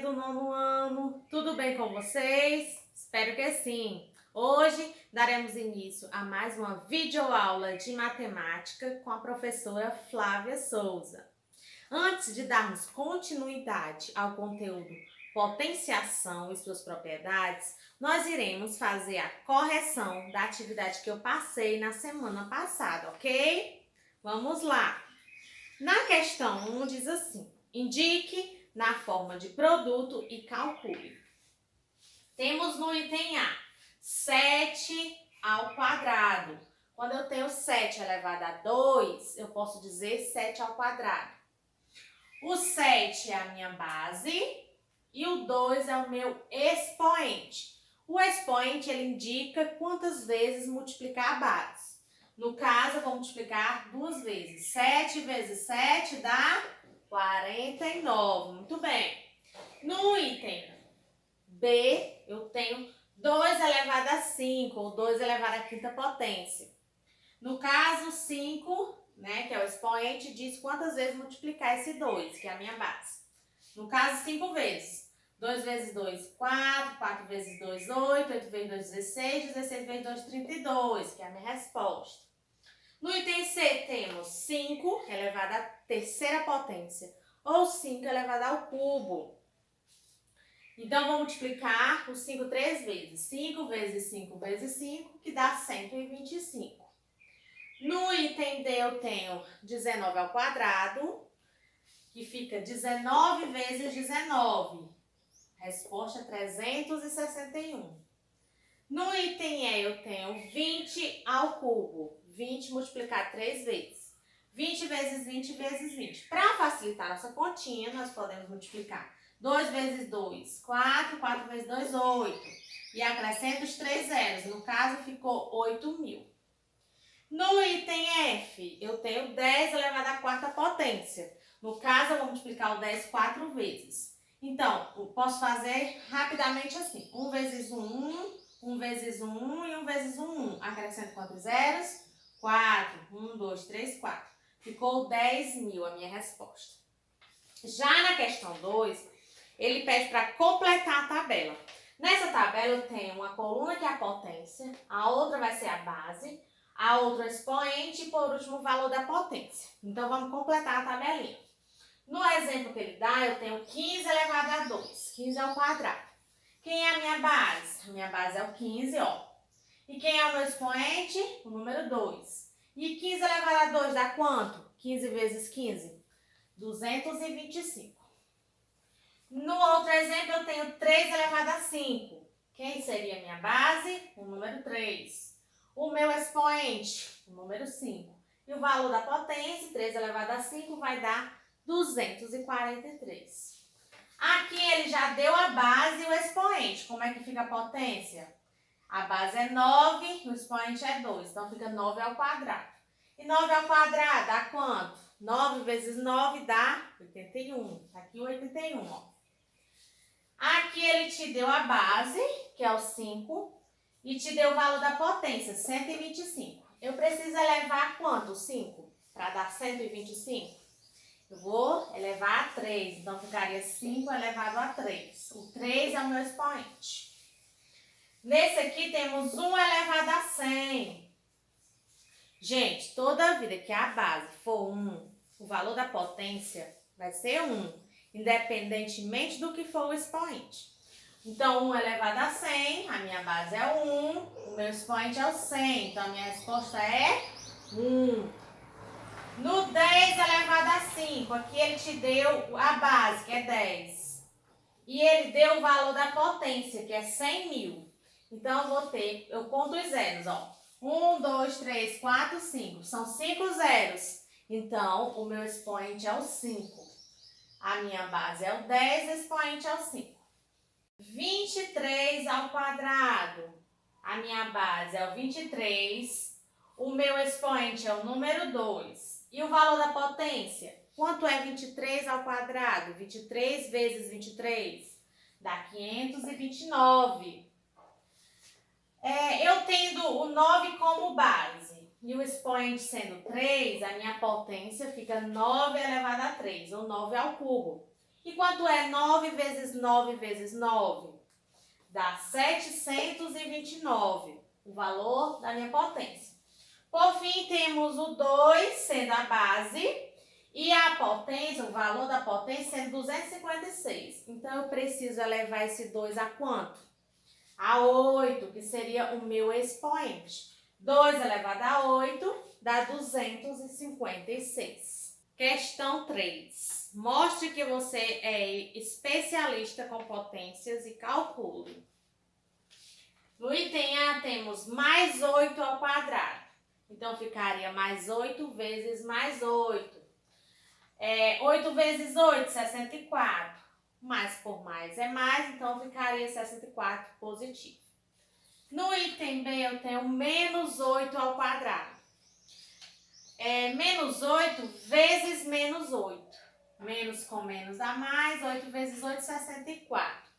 do nono ano, tudo bem com vocês? Espero que sim! Hoje daremos início a mais uma videoaula de matemática com a professora Flávia Souza. Antes de darmos continuidade ao conteúdo potenciação e suas propriedades, nós iremos fazer a correção da atividade que eu passei na semana passada, ok? Vamos lá! Na questão 1 diz assim: indique na forma de produto e calcule. Temos no item A 7 ao quadrado. Quando eu tenho 7 elevado a 2, eu posso dizer 7 ao quadrado. O 7 é a minha base e o 2 é o meu expoente. O expoente ele indica quantas vezes multiplicar a base. No caso, eu vou multiplicar duas vezes. 7 vezes 7 dá 49. Muito bem. No item B, eu tenho 2 elevado a 5, ou 2 elevado à quinta potência. No caso, 5, que é o expoente, diz quantas vezes multiplicar esse 2, que é a minha base. No caso, 5 vezes. 2 vezes 2, 4. 4 vezes 2, 8. 8 vezes 2, 16. 16 vezes 2, 32, que é a minha resposta. No item C, temos 5 elevado à terceira potência, ou 5 elevado ao cubo. Então, vou multiplicar o 5 3 vezes. 5 vezes 5 vezes 5, que dá 125. No item D, eu tenho 19 ao quadrado, que fica 19 vezes 19. Resposta 361. No item E, eu tenho 20 ao cubo. 20 multiplicar 3 vezes. 20 vezes 20 vezes 20. Para facilitar nossa continha, nós podemos multiplicar 2 vezes 2, 4. 4 vezes 2, 8. E acrescento os 3 zeros. No caso, ficou 8.000. No item F, eu tenho 10 elevado à quarta potência. No caso, eu vou multiplicar o 10 4 vezes. Então, eu posso fazer rapidamente assim. 1 vezes 1, 1 vezes 1 e 1 vezes 1. Acrescento quantos zeros? 4. 1, 2, 3, 4. Ficou 10.000 a minha resposta. Já na questão 2, ele pede para completar a tabela. Nessa tabela eu tenho uma coluna que é a potência, a outra vai ser a base, a outra o expoente e por último o valor da potência. Então vamos completar a tabelinha. No exemplo que ele dá, eu tenho 15 elevado a 2, 15 ao quadrado. Quem é a minha base? A minha base é o 15, ó. E quem é o meu expoente? O número 2. E 15 elevado a 2 dá quanto? 15 vezes 15? 225. No outro exemplo, eu tenho 3 elevado a 5. Quem seria a minha base? O número 3. O meu expoente? O número 5. E o valor da potência, 3 elevado a 5, vai dar 243. Aqui ele já deu a base e o expoente. Como é que fica a potência? A base é 9, o expoente é 2. Então, fica 9 ao quadrado. E 9 ao quadrado dá quanto? 9 vezes 9 dá 81. Tá aqui o 81, ó. Aqui ele te deu a base, que é o 5, e te deu o valor da potência, 125. Eu preciso elevar quanto? 5? Para dar 125? Eu vou elevar a 3, então ficaria 5 elevado a 3. O 3 é o meu expoente. Nesse aqui temos 1 elevado a 100. Gente, toda vida que a base for 1, o valor da potência vai ser 1, independentemente do que for o expoente. Então, 1 elevado a 100, a minha base é 1, o meu expoente é o 100, então a minha resposta é 1. No 10 elevado a 5, aqui ele te deu a base, que é 10. E ele deu o valor da potência, que é 100.000. Então, eu conto os zeros, ó. 1, 2, 3, 4, 5. São 5 zeros. Então, o meu expoente é o 5. A minha base é o 10, o expoente é o 5. 23 ao quadrado. A minha base é o 23. O meu expoente é o número 2. E o valor da potência? Quanto é 23 ao quadrado? 23 vezes 23 dá 529. Eu tendo o 9 como base e o expoente sendo 3, a minha potência fica 9 elevado a 3, ou 9 ao cubo. E quanto é 9 vezes 9 vezes 9? Dá 729, o valor da minha potência. Por fim, temos o 2 sendo a base e a potência, o valor da potência sendo 256. Então, eu preciso elevar esse 2 a quanto? A 8, que seria o meu expoente. 2 elevado a 8 dá 256. Questão 3. Mostre que você é especialista com potências e calcule. No item A temos mais 8 ao quadrado. Então, ficaria mais 8 vezes mais 8. 8 vezes 8, 64. Mais por mais é mais, então ficaria 64 positivo. No item B, eu tenho menos 8 ao quadrado. Menos 8 vezes menos 8. Menos com menos dá mais, 8 vezes 8, 64.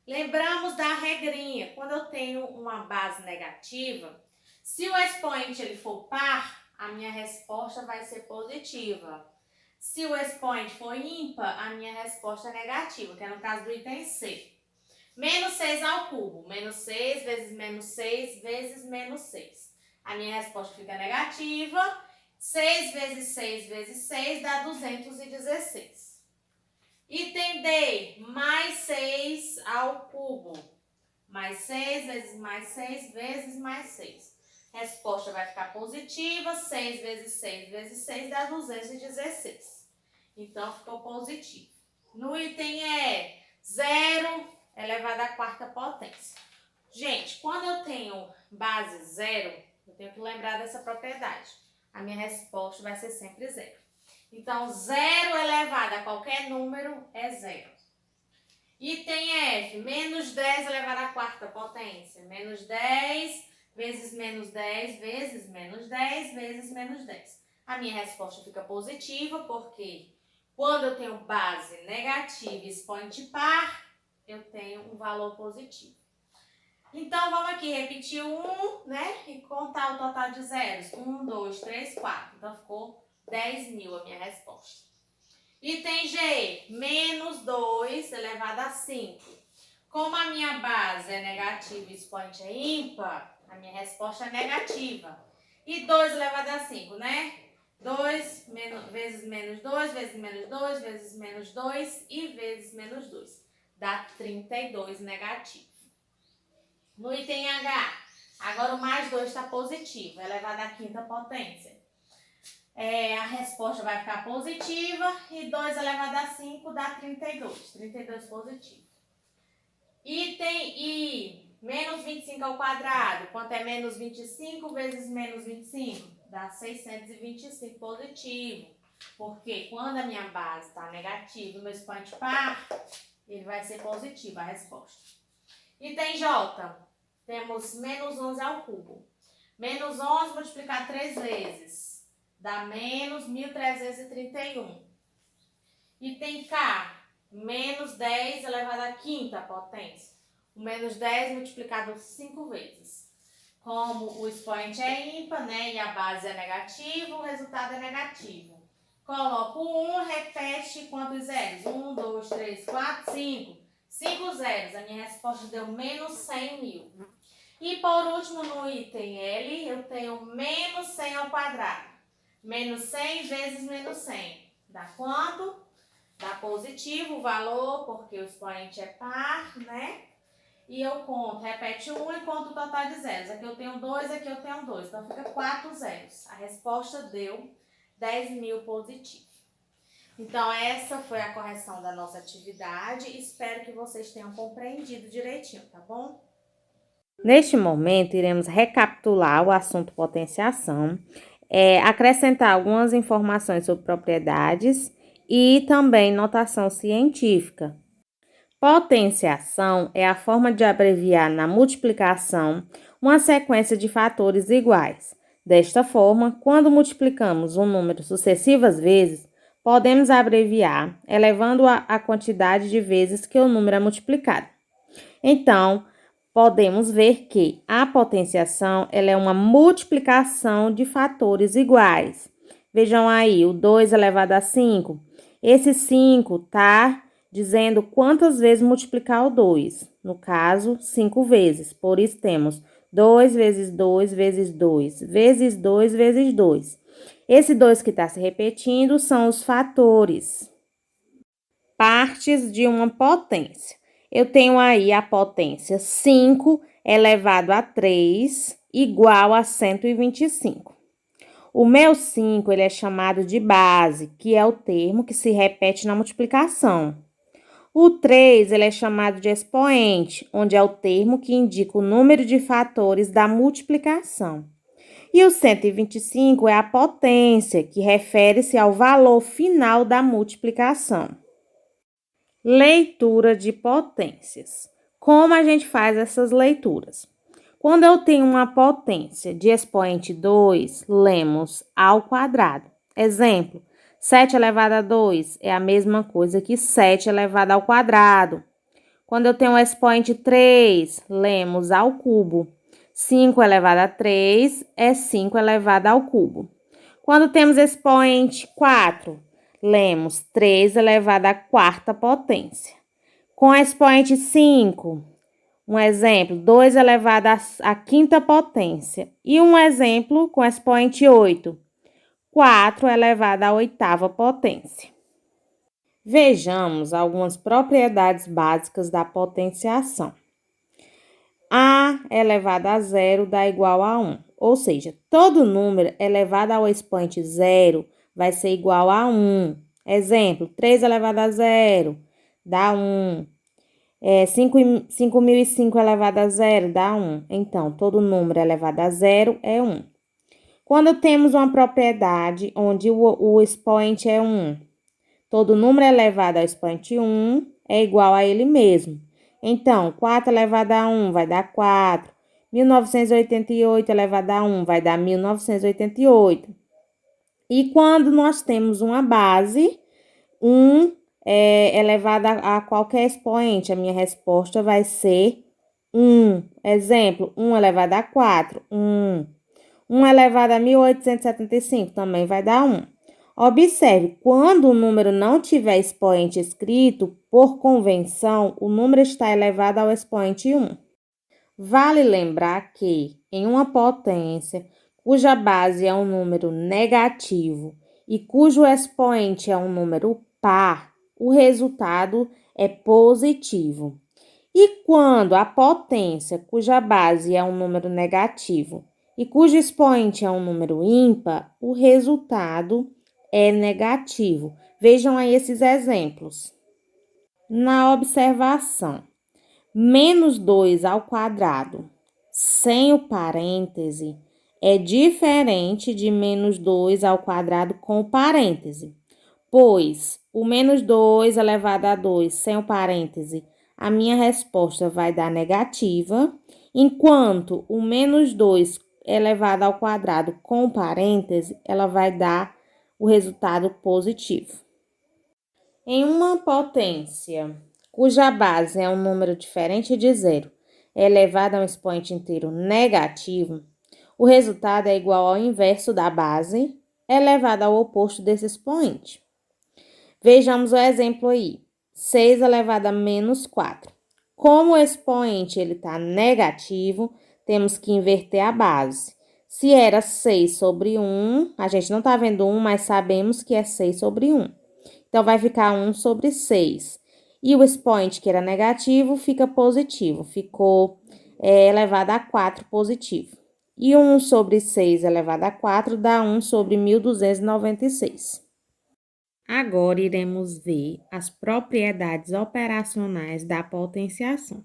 Lembramos da regrinha. Quando eu tenho uma base negativa, se o expoente ele for par, a minha resposta vai ser positiva. Se o expoente for ímpar, a minha resposta é negativa, que é no caso do item C. Menos 6 ao cubo. Menos 6 vezes menos 6 vezes menos 6. A minha resposta fica negativa. 6 vezes 6 vezes 6 dá 216. Item D, mais 6 ao cubo. Mais 6 vezes mais 6 vezes mais 6. Resposta vai ficar positiva. 6 vezes 6 vezes 6 dá 216. Então, ficou positivo. No item E, 0 elevado à quarta potência. Gente, quando eu tenho base 0, eu tenho que lembrar dessa propriedade. A minha resposta vai ser sempre 0. Então, 0 elevado a qualquer número é 0. Item F, menos 10 elevado à quarta potência. Menos 10 vezes menos 10 vezes menos 10 vezes menos 10. A minha resposta fica positiva, porque quando eu tenho base negativa e expoente par, eu tenho um valor positivo. Então, vamos aqui repetir o 1, né? E contar o total de zeros. 1, 2, 3, 4. Então, ficou 10.000 a minha resposta. Item G, menos 2 elevado a 5. Como a minha base é negativa e o expoente é ímpar, a minha resposta é negativa. E 2 elevado a 5, né? 2 vezes menos 2, vezes menos 2, vezes menos 2 e vezes menos 2. Dá 32 negativo. No item H, agora o mais 2 está positivo, elevado à quinta potência. A resposta vai ficar positiva e 2 elevado a 5 dá 32. 32 positivo. Item I, menos 25 ao quadrado. Quanto é menos 25 vezes menos 25? Dá 625 positivo. Porque quando a minha base está negativa e o meu expoente par, ele vai ser positivo a resposta. Item J, temos menos 11 ao cubo. Menos 11 multiplicar 3 vezes, dá menos 1.331. Item K, menos 10 elevado à quinta potência. O menos 10 multiplicado 5 vezes. Como o expoente é ímpar, né, e a base é negativa, o resultado é negativo. Coloco o 1, repete quantos zeros? 1, 2, 3, 4, 5. 5 zeros, a minha resposta deu menos 100.000. E por último, no item L, eu tenho menos 100 ao quadrado. Menos 100 vezes menos 100. Dá quanto? Dá positivo o valor, porque o expoente é par, né? E eu conto, repete 1 e conto o total de zeros. Aqui eu tenho 2, aqui eu tenho 2. Então, fica 4 zeros. A resposta deu 10.000 positivo. Então, essa foi a correção da nossa atividade. Espero que vocês tenham compreendido direitinho, tá bom? Neste momento, iremos recapitular o assunto potenciação, acrescentar algumas informações sobre propriedades e também notação científica. Potenciação é a forma de abreviar na multiplicação uma sequência de fatores iguais. Desta forma, quando multiplicamos um número sucessivas vezes, podemos abreviar, elevando a quantidade de vezes que o número é multiplicado. Então, podemos ver que a potenciação ela é uma multiplicação de fatores iguais. Vejam aí, o 2 elevado a 5. Esse 5 está dizendo quantas vezes multiplicar o 2. No caso, 5 vezes. Por isso, temos 2 vezes 2 vezes 2 vezes 2 vezes 2. Esse 2 que está se repetindo são os fatores. Partes de uma potência. Eu tenho aí a potência 5 elevado a 3 igual a 125. O meu 5, ele é chamado de base, que é o termo que se repete na multiplicação. O 3, ele é chamado de expoente, onde é o termo que indica o número de fatores da multiplicação. E o 125 é a potência, que refere-se ao valor final da multiplicação. Leitura de potências. Como a gente faz essas leituras? Quando eu tenho uma potência de expoente 2, lemos ao quadrado. Exemplo, 7 elevado a 2 é a mesma coisa que 7 elevado ao quadrado. Quando eu tenho um expoente 3, lemos ao cubo. 5 elevado a 3 é 5 elevado ao cubo. Quando temos expoente 4, lemos 3 elevado à quarta potência. Com expoente 5, um exemplo, 2 elevado à quinta potência. E um exemplo com expoente 8, 4 elevado à oitava potência. Vejamos algumas propriedades básicas da potenciação. A elevado a zero dá igual a 1, ou seja, todo número elevado ao expoente zero vai ser igual a 1. Exemplo, 3 elevado a zero dá 1. 5.005 elevado a zero dá 1. Então, todo número elevado a zero é 1. Quando temos uma propriedade onde o expoente é 1, todo número elevado ao expoente 1 é igual a ele mesmo. Então, 4 elevado a 1 vai dar 4. 1988 elevado a 1 vai dar 1988. E quando nós temos uma base, 1 elevado a qualquer expoente, a minha resposta vai ser 1. Exemplo, 1 elevado a 4, 1. 1 elevado a 1875 também vai dar 1. Observe, quando o número não tiver expoente escrito, por convenção, o número está elevado ao expoente 1. Vale lembrar que, em uma potência cuja base é um número negativo e cujo expoente é um número par, o resultado é positivo. E quando a potência cuja base é um número negativo e cujo expoente é um número ímpar, o resultado é negativo. Vejam aí esses exemplos. Na observação, menos 2 ao quadrado sem o parêntese é diferente de menos 2 ao quadrado com o parêntese, pois o menos 2 elevado a 2 sem o parêntese, a minha resposta vai dar negativa, enquanto o menos 2 elevado ao quadrado com parêntese, ela vai dar o resultado positivo. Em uma potência cuja base é um número diferente de zero, é elevado a um expoente inteiro negativo, o resultado é igual ao inverso da base elevado ao oposto desse expoente. Vejamos o exemplo aí. 6 elevado a menos 4. Como o expoente está negativo, temos que inverter a base. Se era 6 sobre 1, a gente não está vendo 1, mas sabemos que é 6 sobre 1. Então, vai ficar 1 sobre 6. E o expoente, que era negativo, fica positivo. Ficou elevado a 4 positivo. E 1 sobre 6 elevado a 4 dá 1 sobre 1.296. Agora, iremos ver as propriedades operacionais da potenciação.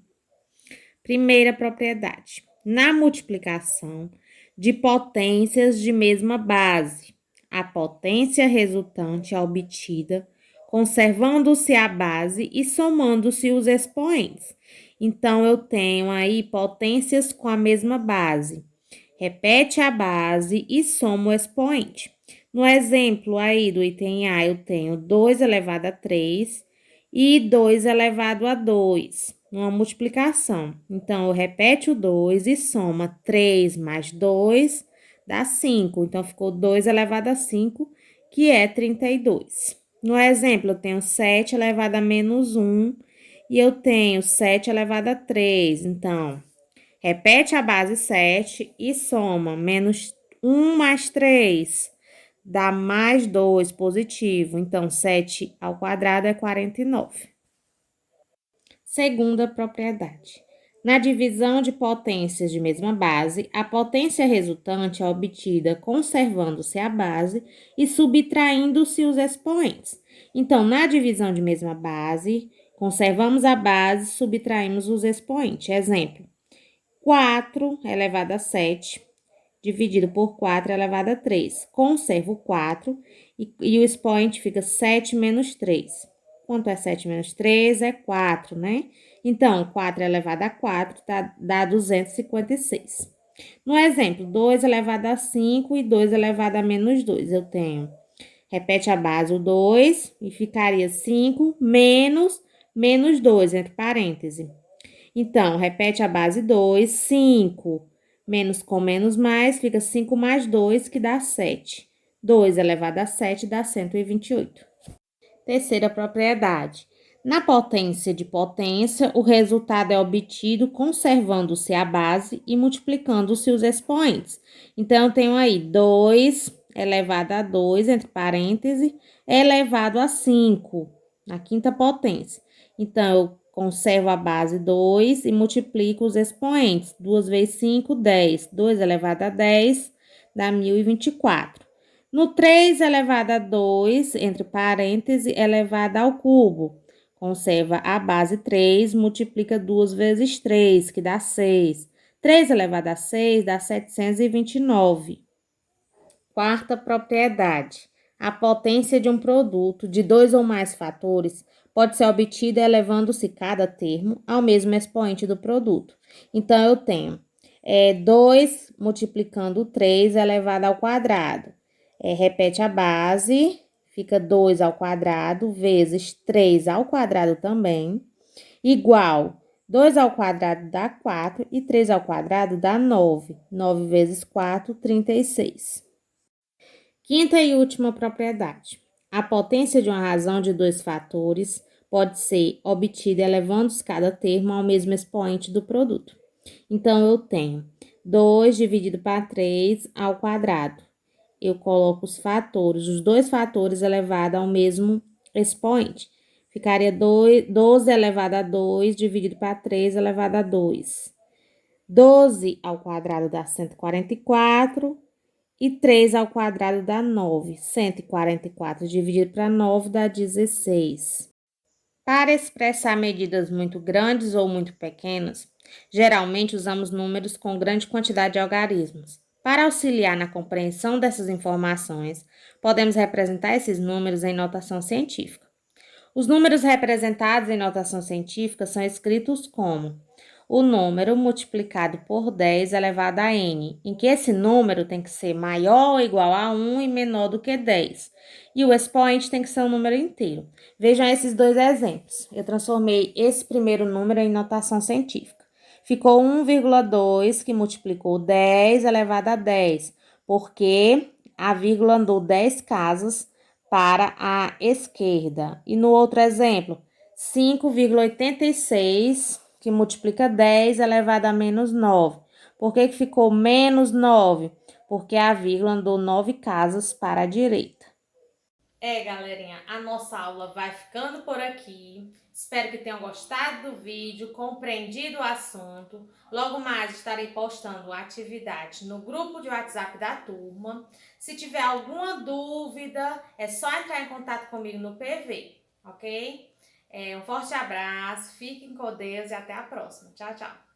Primeira propriedade. Na multiplicação de potências de mesma base, a potência resultante é obtida conservando-se a base e somando-se os expoentes. Então, eu tenho aí potências com a mesma base. Repete a base e soma o expoente. No exemplo aí do item A, eu tenho 2 elevado a 3 e 2 elevado a 2, uma multiplicação. Então, eu repete o 2 e soma 3 mais 2, dá 5. Então, ficou 2 elevado a 5, que é 32. No exemplo, eu tenho 7 elevado a menos 1 e eu tenho 7 elevado a 3. Então, repete a base 7 e soma menos 1 mais 3 dá mais 2 positivo. Então, 7 ao quadrado é 49. Segunda propriedade. Na divisão de potências de mesma base, a potência resultante é obtida conservando-se a base e subtraindo-se os expoentes. Então, na divisão de mesma base, conservamos a base, subtraímos os expoentes. Exemplo: 4 elevado a 7, dividido por 4 elevado a 3. Conservo o 4 e o expoente fica 7 menos 3. Quanto é 7 menos 3? É 4, né? Então, 4 elevado a 4 dá 256. No exemplo, 2 elevado a 5 e 2 elevado a menos 2. Eu tenho, repete a base, o 2 e ficaria 5 menos 2, entre parênteses. Então, repete a base 2, 5 menos com menos mais, fica 5 mais 2, que dá 7. 2 elevado a 7 dá 128. Terceira propriedade. Na potência de potência, o resultado é obtido conservando-se a base e multiplicando-se os expoentes. Então, eu tenho aí 2 elevado a 2, entre parênteses, elevado a 5, na quinta potência. Então, eu conservo a base 2 e multiplico os expoentes. 2 vezes 5, 10. 2 elevado a 10 dá 1024. No 3 elevado a 2, entre parênteses, elevado ao cubo. Conserva a base 3, multiplica 2 vezes 3, que dá 6. 3 elevado a 6 dá 729. Quarta propriedade. A potência de um produto de dois ou mais fatores pode ser obtida elevando-se cada termo ao mesmo expoente do produto. Então, eu tenho 2 multiplicando 3 elevado ao quadrado. Repete a base, fica 2 ao quadrado vezes 3 ao quadrado também, igual 2 ao quadrado dá 4 e 3 ao quadrado dá 9. 9 vezes 4, 36. Quinta e última propriedade. A potência de uma razão de dois fatores pode ser obtida elevando cada termo ao mesmo expoente do produto. Então, eu tenho 2 dividido para 3 ao quadrado. Eu coloco os fatores, os dois fatores elevado ao mesmo expoente. Ficaria 12 elevado a 2 dividido para 3 elevado a 2. 12 ao quadrado dá 144 e 3 ao quadrado dá 9. 144 dividido para 9 dá 16. Para expressar medidas muito grandes ou muito pequenas, geralmente usamos números com grande quantidade de algarismos. Para auxiliar na compreensão dessas informações, podemos representar esses números em notação científica. Os números representados em notação científica são escritos como o número multiplicado por 10 elevado a n, em que esse número tem que ser maior ou igual a 1 e menor do que 10. E o expoente tem que ser um número inteiro. Vejam esses dois exemplos. Eu transformei esse primeiro número em notação científica. Ficou 1,2, que multiplicou 10 elevado a 10, porque a vírgula andou 10 casas para a esquerda. E no outro exemplo, 5,86, que multiplica 10 elevado a menos 9. Por que ficou menos 9? Porque a vírgula andou 9 casas para a direita. Galerinha, a nossa aula vai ficando por aqui. Espero que tenham gostado do vídeo, compreendido o assunto. Logo mais estarei postando a atividade no grupo de WhatsApp da turma. Se tiver alguma dúvida, é só entrar em contato comigo no PV, ok? Um forte abraço, fiquem com Deus e até a próxima. Tchau, tchau.